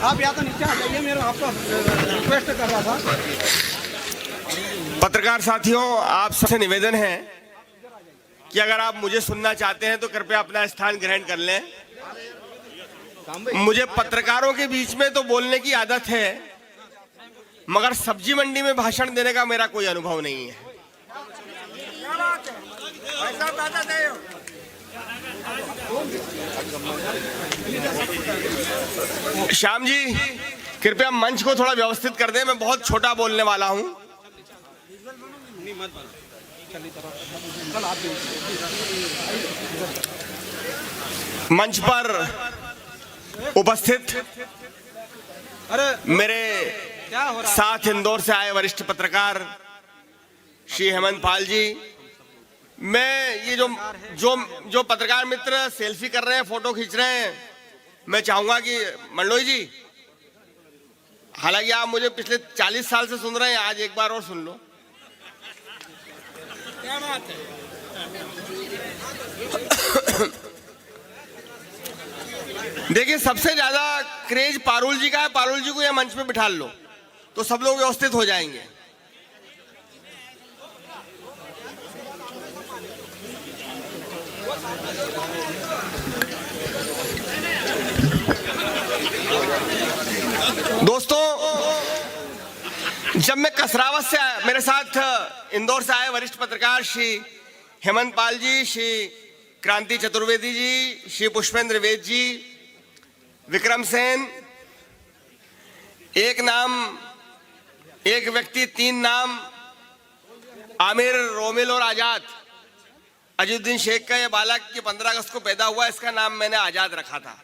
आप या तो नीचे आ जाइए, मेरा आपको रिक्वेस्ट कर रहा था। पत्रकार साथियों, आप सबसे निवेदन है कि अगर आप मुझे सुनना चाहते हैं तो कृपया अपना स्थान ग्रहण कर लें। मुझे पत्रकारों के बीच में तो बोलने की आदत है, मगर सब्जी मंडी में भाषण देने का मेरा कोई अनुभव नहीं है। श्याम जी, कृपया मंच को थोड़ा व्यवस्थित कर दें, मैं बहुत छोटा बोलने वाला हूं। मंच पर उपस्थित मेरे साथ इंदौर से आए वरिष्ठ पत्रकार श्री हेमंत पाल जी, मैं ये जो पत्रकार मित्र सेल्फी कर रहे हैं, फोटो खींच रहे हैं, मैं चाहूंगा कि मंडलोई जी, हालांकि आप मुझे पिछले 40 साल से सुन रहे हैं, आज एक बार और सुन लो। क्या बात है? देखिए, सबसे ज्यादा क्रेज पारुल जी का है। पारुल जी को यह मंच पे बिठा लो तो सब लोग व्यवस्थित हो जाएंगे। दोस्तों, जब मैं कसरावत से मेरे साथ इंदौर से आए वरिष्ठ पत्रकार श्री हेमंत पाल जी, श्री क्रांति चतुर्वेदी जी, श्री पुष्पेंद्र वेद जी, विक्रम सेन, एक नाम एक व्यक्ति तीन नाम, आमिर, रोमिल और आजाद। अजुद्दीन शेख का यह बालक कि 15 अगस्त को पैदा हुआ, इसका नाम मैंने आजाद रखा था।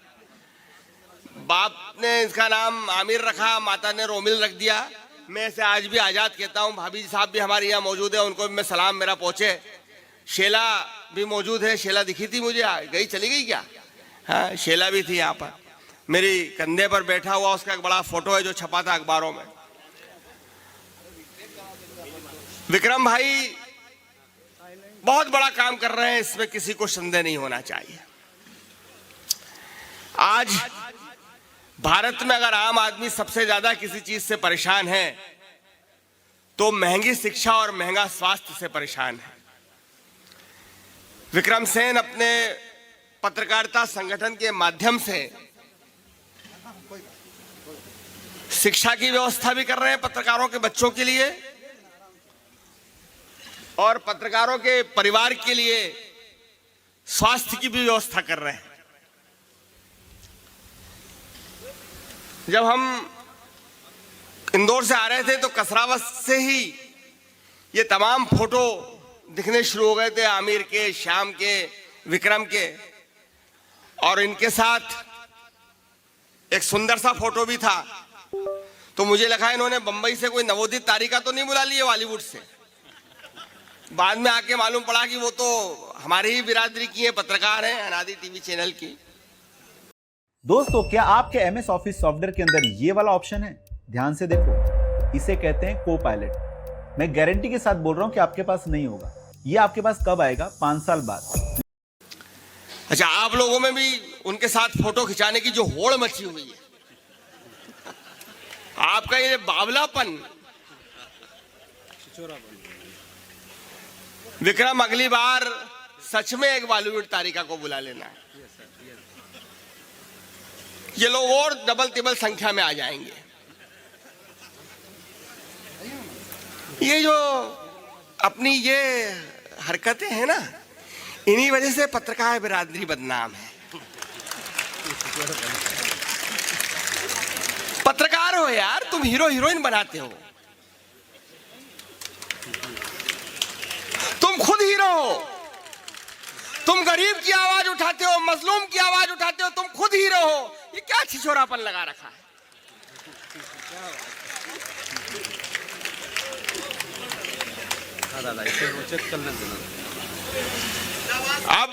बाप ने इसका नाम आमिर रखा, माता ने रोमिल रख दिया। मैं इसे आज भी आजाद कहता हूं। भाभी साहब भी हमारे यहाँ मौजूद है, उनको भी मैं सलाम मेरा पहुंचे। शेला भी मौजूद है, शेला दिखी थी मुझे, गई चली गई क्या? हाँ, शेला भी थी यहाँ पर, मेरी कंधे पर बैठा हुआ, उसका एक बड़ा फोटो है जो छपा था अखबारों में। विक्रम भाई बहुत बड़ा काम कर रहे हैं, इसमें किसी को संदेह नहीं होना चाहिए। आज भारत में अगर आम आदमी सबसे ज्यादा किसी चीज से परेशान है तो महंगी शिक्षा और महंगा स्वास्थ्य से परेशान है। विक्रम सेन अपने पत्रकारिता संगठन के माध्यम से शिक्षा की व्यवस्था भी कर रहे हैं पत्रकारों के बच्चों के लिए, और पत्रकारों के परिवार के लिए स्वास्थ्य की भी व्यवस्था कर रहे हैं। जब हम इंदौर से आ रहे थे तो कसरावत से ही ये तमाम फोटो दिखने शुरू हो गए थे, आमिर के, श्याम के, विक्रम के, और इनके साथ एक सुंदर सा फोटो भी था। तो मुझे लगा इन्होंने बंबई से कोई नवोदित तारिका तो नहीं बुला ली है बॉलीवुड से। बाद में आके मालूम पड़ा कि वो तो हमारी ही बिरादरी की है, पत्रकार हैं, अनादि टीवी चैनल की। दोस्तों, क्या आपके एमएस ऑफिस सॉफ्टवेयर के अंदर ये वाला ऑप्शन है? ध्यान से देखो, इसे कहते हैं को पायलट। मैं गारंटी के साथ बोल रहा हूं कि आपके पास नहीं होगा। ये आपके पास कब आएगा? 5 साल बाद। अच्छा, आप लोगों में भी उनके साथ फोटो खिंचाने की जो होड़ मची हुई है, आपका ये बावलापन। विक्रम, अगली बार सच में एक बॉलीवुड तारिका को बुला लेना है। ये लोग और डबल टिबल संख्या में आ जाएंगे। ये जो अपनी ये हरकतें हैं ना, इन्हीं वजह से पत्रकार बिरादरी बदनाम है। पत्रकार हो यार, तुम हीरो हीरोइन बनाते हो, तुम खुद हीरो हो। तुम गरीब की आवाज उठाते हो, मजलूम की आवाज उठाते हो, तुम खुद हीरो हो। ये क्या छिछोरापन लगा रखा है? अब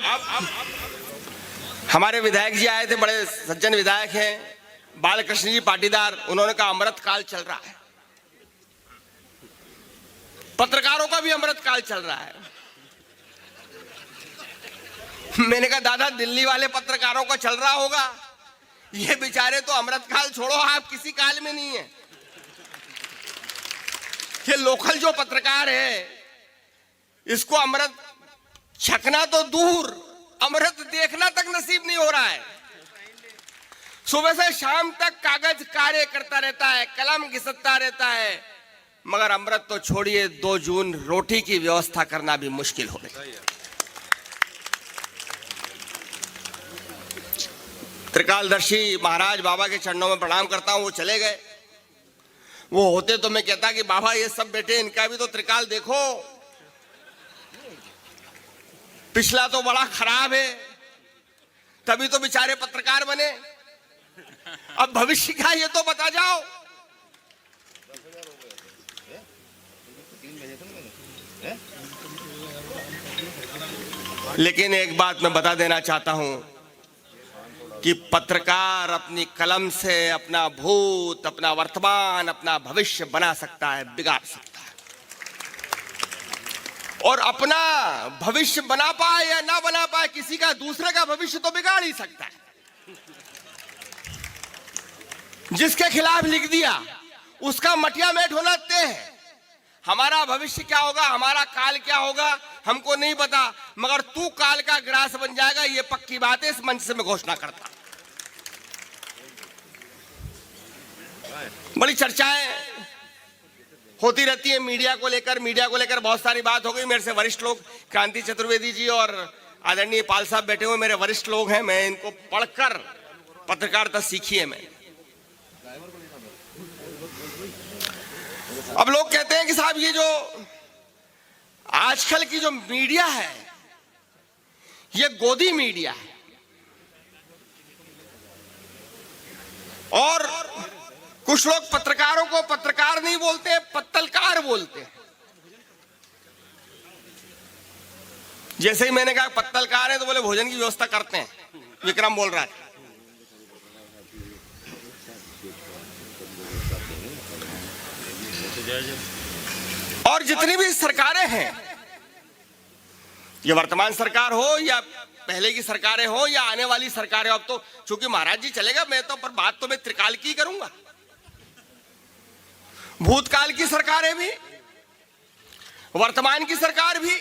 हमारे विधायक जी आए थे, बड़े सज्जन विधायक हैं, बालकृष्ण जी पाटीदार। उन्होंने कहा अमृत काल चल रहा है, पत्रकारों का भी अमृत काल चल रहा है। मैंने कहा दादा, दिल्ली वाले पत्रकारों का चल रहा होगा ये बेचारे तो अमृत काल छोड़ो, आप किसी काल में नहीं है। ये लोकल जो पत्रकार है, इसको अमृत छकना तो दूर, अमृत देखना तक नसीब नहीं हो रहा है। सुबह से शाम तक कागज कार्य करता रहता है, कलम घिसता रहता है, मगर अमृत तो छोड़िए, 2 जून रोटी की व्यवस्था करना भी मुश्किल हो गई। त्रिकालदर्शी महाराज बाबा के चरणों में प्रणाम करता हूं, वो चले गए। वो होते तो मैं कहता कि बाबा ये सब बेटे, इनका भी तो त्रिकाल देखो, पिछला तो बड़ा खराब है, तभी तो बेचारे पत्रकार बने। अब भविष्य का ये तो बता जाओ। लेकिन एक बात मैं बता देना चाहता हूं कि पत्रकार अपनी कलम से अपना भूत, अपना वर्तमान, अपना भविष्य बना सकता है, बिगाड़ सकता है। और अपना भविष्य बना पाए या ना बना पाए, किसी का दूसरे का भविष्य तो बिगाड़ ही सकता है। जिसके खिलाफ लिख दिया उसका मटिया मेट होना तय है। हमारा भविष्य क्या होगा, हमारा काल क्या होगा, हमको नहीं पता, मगर तू काल का ग्रास बन जाएगा, ये पक्की बात है। इस मंच से मैं घोषणा करता। बड़ी चर्चाएं होती रहती है मीडिया को लेकर बहुत सारी बात हो गई। मेरे से वरिष्ठ लोग, क्रांति चतुर्वेदी जी और आदरणीय पाल साहब बैठे हुए मेरे वरिष्ठ लोग हैं, मैं इनको पढ़कर पत्रकारिता सीखी है मैं। अब लोग कहते हैं कि साहब ये जो आजकल की जो मीडिया है, ये गोदी मीडिया है, और कुछ लोग पत्रकारों को पत्रकार नहीं बोलते, पत्तलकार बोलते हैं। जैसे ही मैंने कहा पत्तलकार है तो बोले भोजन की व्यवस्था करते हैं, विक्रम बोल रहा है। और जितनी भी सरकारें हैं, ये वर्तमान सरकार हो या पहले की सरकारें हो या आने वाली सरकारें, अब तो चूंकि महाराज जी चलेगा, मैं तो पर बात तो मैं त्रिकाल की करूंगा। भूतकाल की सरकारें भी, वर्तमान की सरकार भी,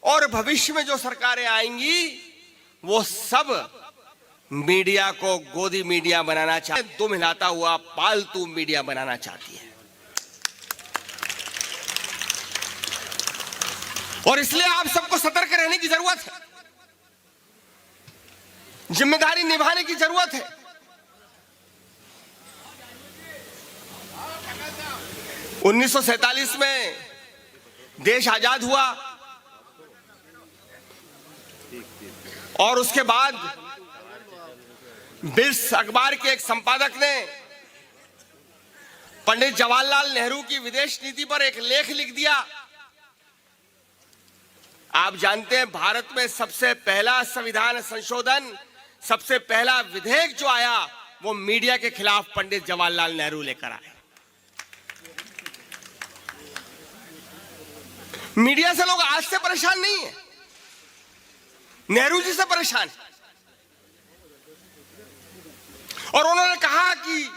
और भविष्य में जो सरकारें आएंगी, वो सब मीडिया को गोदी मीडिया बनाना चाहती है, दुम हिलाता हुआ पालतू मीडिया बनाना चाहती है। और इसलिए आप सबको सतर्क रहने की जरूरत है, जिम्मेदारी निभाने की जरूरत है। उन्नीस 1947 में देश आजाद हुआ, और उसके बाद बिर्स अखबार के एक संपादक ने पंडित जवाहरलाल नेहरू की विदेश नीति पर एक लेख लिख दिया। आप जानते हैं भारत में सबसे पहला संविधान संशोधन, सबसे पहला विधेयक जो आया, वो मीडिया के खिलाफ पंडित जवाहरलाल नेहरू लेकर आए। मीडिया से लोग आज से परेशान नहीं है, नेहरू जी से परेशान है। और उन्होंने कहा कि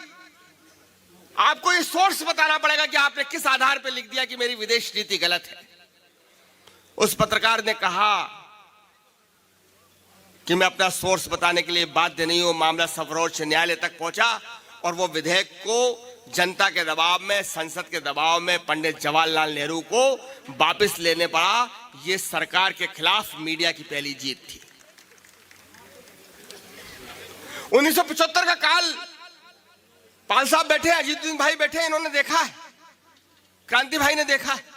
आपको ये सोर्स बताना पड़ेगा कि आपने किस आधार पर लिख दिया कि मेरी विदेश नीति गलत है। उस पत्रकार ने कहा कि मैं अपना सोर्स बताने के लिए बाध्य नहीं हूं। मामला सर्वोच्च न्यायालय तक पहुंचा, और वो विधेयक को जनता के दबाव में, संसद के दबाव में पंडित जवाहरलाल नेहरू को वापस लेने पड़ा। ये सरकार के खिलाफ मीडिया की पहली जीत थी। 1975 का काल, पाल साहब बैठे, अजीतुद्दीन भाई बैठे, इन्होंने देखा है, क्रांति भाई ने देखा है।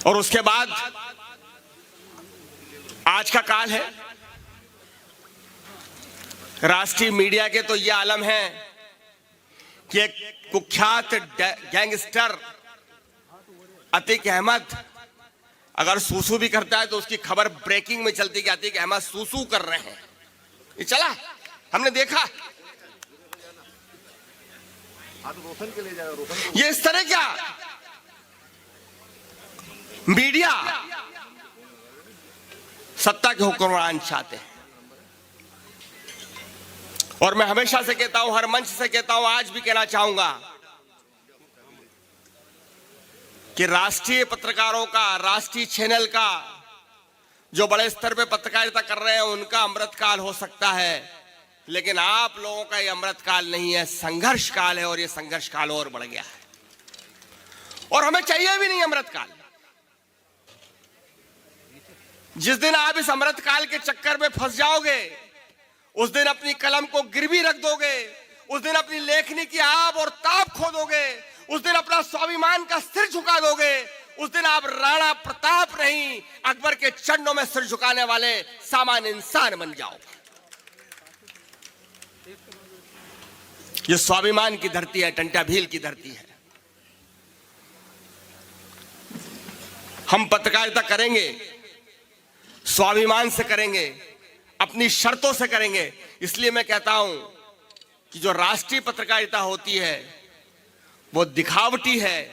और उसके बाद आज का काल है। राष्ट्रीय मीडिया के तो ये आलम है कि एक कुख्यात गैंगस्टर अतीक अहमद अगर सूसू भी करता है तो उसकी खबर ब्रेकिंग में चलती कि अतीक अहमद सूसू कर रहे हैं। ये चला, हमने देखा। ये इस तरह क्या मीडिया सत्ता के हुक्मरान चाहते हैं। और मैं हमेशा से कहता हूं, हर मंच से कहता हूं, आज भी कहना चाहूंगा कि राष्ट्रीय पत्रकारों का, राष्ट्रीय चैनल का, जो बड़े स्तर पे पत्रकारिता कर रहे हैं, उनका अमृतकाल हो सकता है, लेकिन आप लोगों का ये अमृतकाल नहीं है, संघर्ष काल है। और ये संघर्ष काल और बढ़ गया है और हमें चाहिए भी नहीं अमृतकाल। जिस दिन आप इस अमृतकाल के चक्कर में फंस जाओगे, उस दिन अपनी कलम को गिरवी रख दोगे, उस दिन अपनी लेखनी की आब और ताप खो दोगे, उस दिन अपना स्वाभिमान का सिर झुका दोगे, उस दिन आप राणा प्रताप नहीं, अकबर के चरणों में सिर झुकाने वाले सामान्य इंसान बन जाओगे। ये स्वाभिमान की धरती है, टंटा भील की धरती है। हम पत्रकारिता करेंगे, स्वाभिमान से करेंगे, अपनी शर्तों से करेंगे। इसलिए मैं कहता हूं कि जो राष्ट्रीय पत्रकारिता होती है वो दिखावटी है,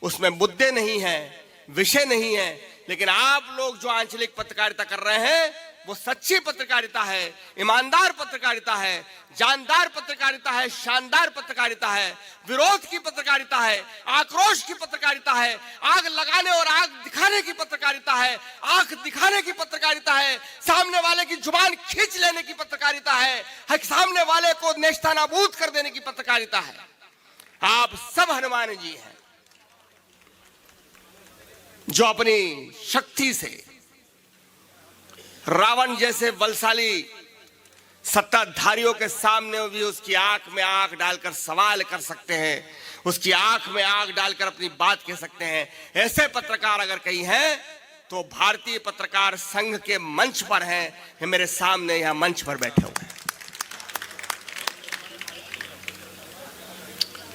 उसमें मुद्दे नहीं हैं, विषय नहीं है। लेकिन आप लोग जो आंचलिक पत्रकारिता कर रहे हैं वो सच्ची पत्रकारिता है, ईमानदार पत्रकारिता है, जानदार पत्रकारिता है, शानदार पत्रकारिता है, विरोध की पत्रकारिता है, आक्रोश की पत्रकारिता है, आग लगाने और आग दिखाने की पत्रकारिता है, आंख दिखाने की पत्रकारिता है, सामने वाले की जुबान खींच लेने की पत्रकारिता है, सामने वाले को नेस्तनाबूद कर देने की पत्रकारिता है। आप सब हनुमान जी हैं जो अपनी शक्ति से रावण जैसे बलशाली सत्ताधारियों के सामने भी उसकी आंख में आंख डालकर सवाल कर सकते हैं, उसकी आंख में आंख डालकर अपनी बात कह सकते हैं। ऐसे पत्रकार अगर कहीं हैं तो भारतीय पत्रकार संघ के मंच पर हैं, मेरे सामने यहां मंच पर बैठे हुए हैं।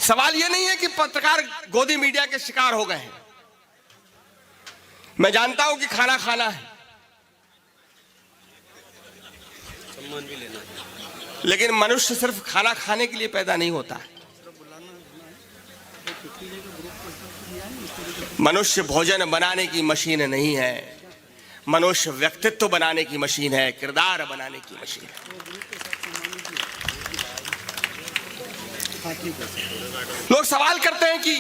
सवाल यह नहीं है कि पत्रकार गोदी मीडिया के शिकार हो गए हैं। मैं जानता हूं कि खाना खाना है, लेकिन मनुष्य सिर्फ खाना खाने के लिए पैदा नहीं होता है। मनुष्य भोजन बनाने की मशीन नहीं है, मनुष्य व्यक्तित्व बनाने की मशीन है, किरदार बनाने की मशीन है। लोग सवाल करते हैं कि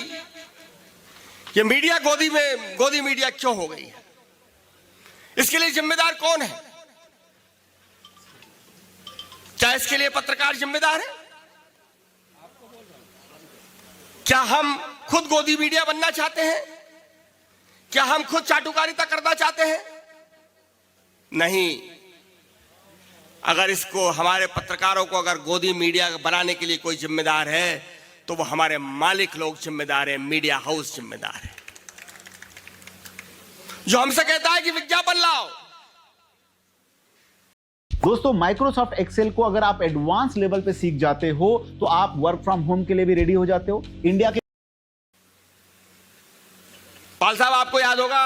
ये मीडिया गोदी मीडिया क्यों हो गई है, इसके लिए जिम्मेदार कौन है? क्या इसके लिए पत्रकार जिम्मेदार है? क्या हम खुद गोदी मीडिया बनना चाहते हैं? क्या हम खुद चाटुकारिता करना चाहते हैं? नहीं। अगर इसको हमारे पत्रकारों को अगर गोदी मीडिया बनाने के लिए कोई जिम्मेदार है तो वो हमारे मालिक लोग जिम्मेदार है, मीडिया हाउस जिम्मेदार है, जो हमसे कहता है कि विज्ञापन लाओ। दोस्तों, माइक्रोसॉफ्ट एक्सेल को अगर आप एडवांस लेवल पे सीख जाते हो तो आप वर्क फ्रॉम होम के लिए भी रेडी हो जाते हो। इंडिया के पाल साहब, आपको याद होगा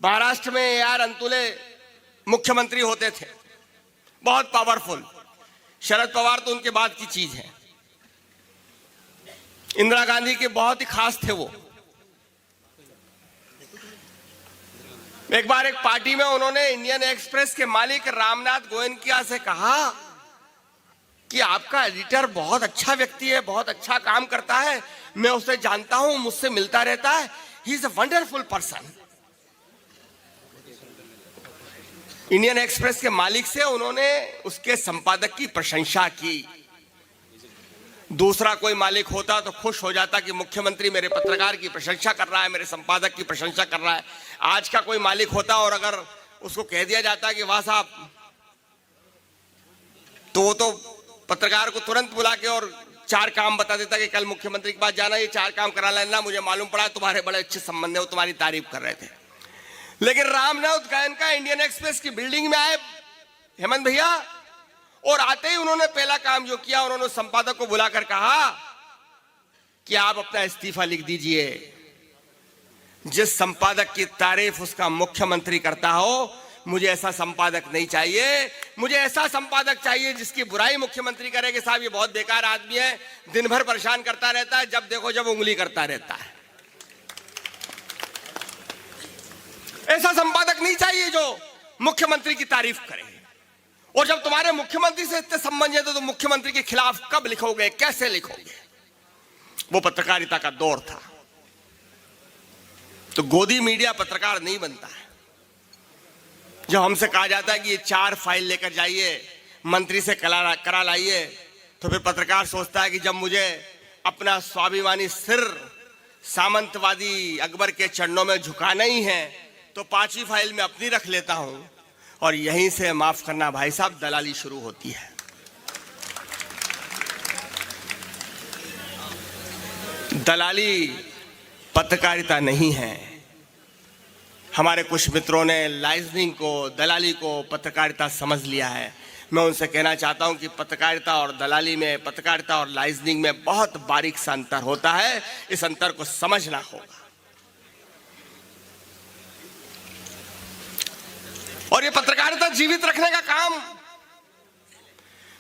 महाराष्ट्र में यार अंतुले मुख्यमंत्री होते थे, बहुत पावरफुल। शरद पवार तो उनके बाद की चीज है। इंदिरा गांधी के बहुत ही खास थे वो। एक बार एक पार्टी में उन्होंने इंडियन एक्सप्रेस के मालिक रामनाथ गोयनकिया से कहा कि आपका एडिटर बहुत अच्छा व्यक्ति है, बहुत अच्छा काम करता है, मैं उसे जानता हूं, मुझसे मिलता रहता है, he is a wonderful person. Indian express के मालिक से उन्होंने उसके संपादक की प्रशंसा की। दूसरा कोई मालिक होता तो खुश हो जाता कि मुख्यमंत्री मेरे पत्रकार की प्रशंसा कर रहा है, मेरे संपादक की प्रशंसा कर रहा है। आज का कोई मालिक होता और अगर उसको कह दिया जाता कि वाह साहब, तो वो तो पत्रकार को तुरंत बुला के और 4 काम बता देता कि कल मुख्यमंत्री के पास जाना, ये 4 काम करा लेना, मुझे मालूम पड़ा तुम्हारे बड़े अच्छे संबंध है, वो तुम्हारी तारीफ कर रहे थे। लेकिन रामनाथ गोयनका इंडियन एक्सप्रेस की बिल्डिंग में आए हेमंत भैया, और आते ही उन्होंने पहला काम जो किया, उन्होंने संपादक को बुलाकर कहा कि आप अपना इस्तीफा लिख दीजिए। जिस संपादक की तारीफ उसका मुख्यमंत्री करता हो, मुझे ऐसा संपादक नहीं चाहिए। मुझे ऐसा संपादक चाहिए जिसकी बुराई मुख्यमंत्री करे कि साहब ये बहुत बेकार आदमी है, दिन भर परेशान करता रहता है, जब देखो जब उंगली करता रहता है। ऐसा संपादक नहीं चाहिए जो मुख्यमंत्री की तारीफ करे। और जब तुम्हारे मुख्यमंत्री से इतने संबंध है तो तुम मुख्यमंत्री के खिलाफ कब लिखोगे, कैसे लिखोगे? वो पत्रकारिता का दौर था। तो गोदी मीडिया पत्रकार नहीं बनता है। जब हमसे कहा जाता है कि ये 4 फाइल लेकर जाइए, मंत्री से करा लाइए, तो फिर पत्रकार सोचता है कि जब मुझे अपना स्वाभिमानी सिर सामंतवादी अकबर के चरणों में झुकाना ही है तो 5वीं फाइल में अपनी रख लेता हूं। और यहीं से, माफ करना भाई साहब, दलाली शुरू होती है। दलाली पत्रकारिता नहीं है। हमारे कुछ मित्रों ने लाइजनिंग को, दलाली को पत्रकारिता समझ लिया है। मैं उनसे कहना चाहता हूं कि पत्रकारिता और दलाली में, पत्रकारिता और लाइजनिंग में बहुत बारीक सा अंतर होता है। इस अंतर को समझना होगा। और ये पत्रकारिता जीवित रखने का काम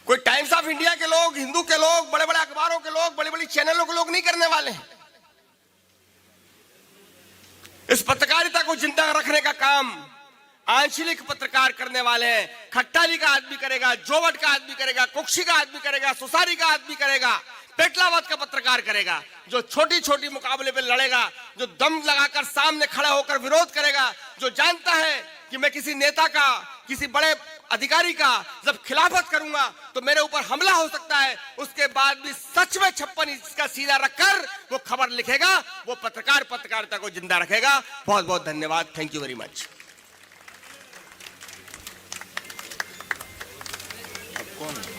कोई टाइम्स ऑफ इंडिया के लोग, हिंदू के लोग, बड़े बड़े अखबारों के लोग, बड़ी बड़ी चैनलों के लोग नहीं करने वाले हैं। इस पत्रकारिता को जिंदा रखने का काम आंचलिक पत्रकार करने वाले हैं। खट्टाली का आदमी करेगा, जोवट का आदमी करेगा, कुक्षी का आदमी करेगा, सुसारी का आदमी करेगा, पेटलावत का पत्रकार करेगा, जो छोटी छोटी मुकाबले पे लड़ेगा, जो दम लगाकर सामने खड़ा होकर विरोध करेगा, जो जानता है कि मैं किसी नेता का, किसी बड़े अधिकारी का जब खिलाफत करूंगा तो मेरे ऊपर हमला हो सकता है, उसके बाद भी सच में 56 इंच का सीधा रखकर वो खबर लिखेगा। वो पत्रकार पत्रकारिता को जिंदा रखेगा। बहुत बहुत धन्यवाद। Thank you very much. कौन है?